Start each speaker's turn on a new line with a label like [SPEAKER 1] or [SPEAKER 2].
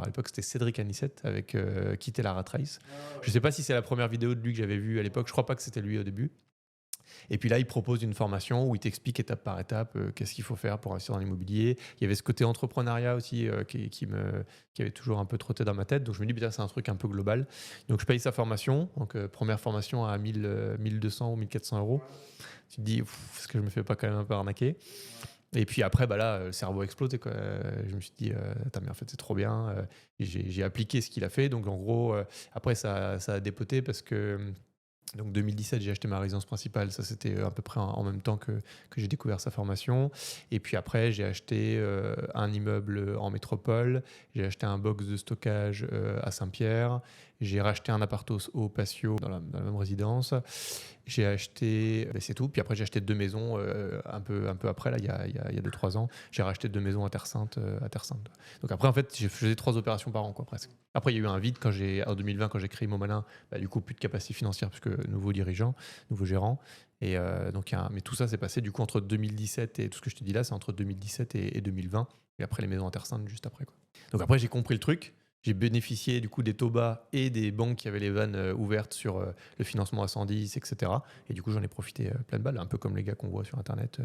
[SPEAKER 1] l'époque, c'était Cédric Anissette avec Quitter la Rat Race. Je sais pas si c'est la première vidéo de lui que j'avais vue à l'époque. Je crois pas que c'était lui au début. Et puis là, il propose une formation où il t'explique étape par étape qu'est-ce qu'il faut faire pour investir dans l'immobilier. Il y avait ce côté entrepreneuriat aussi qui avait toujours un peu trotté dans ma tête. Donc je me dis, putain, c'est un truc un peu global. Donc je paye sa formation. Donc première formation à 1200 ou 1400 euros. Tu te dis, est-ce que je me fais pas quand même un peu arnaquer? Et puis après, bah là, le cerveau a explosé, quoi. Je me suis dit, attends, mais en fait, c'est trop bien. J'ai appliqué ce qu'il a fait. Donc en gros, après, ça a dépoté parce que donc 2017, j'ai acheté ma résidence principale. Ça, c'était à peu près en même temps que j'ai découvert sa formation. Et puis après, j'ai acheté un immeuble en métropole. J'ai acheté un box de stockage à Saint-Pierre. J'ai racheté un appart au Patio dans la même résidence. J'ai acheté, c'est tout. Puis après, j'ai acheté 2 maisons un peu après, là, il y a 2-3 ans. J'ai racheté 2 maisons à Terre Sainte. Donc après, en fait, je faisais 3 opérations par an, quoi, presque. Après, il y a eu un vide en 2020, quand j'ai créé Momalin. Bah, du coup, plus de capacité financière puisque nouveau dirigeant, nouveau gérant. Et mais tout ça s'est passé du coup entre 2017 et tout ce que je te dis là, c'est entre 2017 et 2020. Et après, les maisons à Terre Sainte juste après, quoi. Donc après, j'ai compris le truc. J'ai bénéficié du coup des taux bas et des banques qui avaient les vannes ouvertes sur le financement à 110, etc. Et du coup, j'en ai profité plein de balles, un peu comme les gars qu'on voit sur Internet.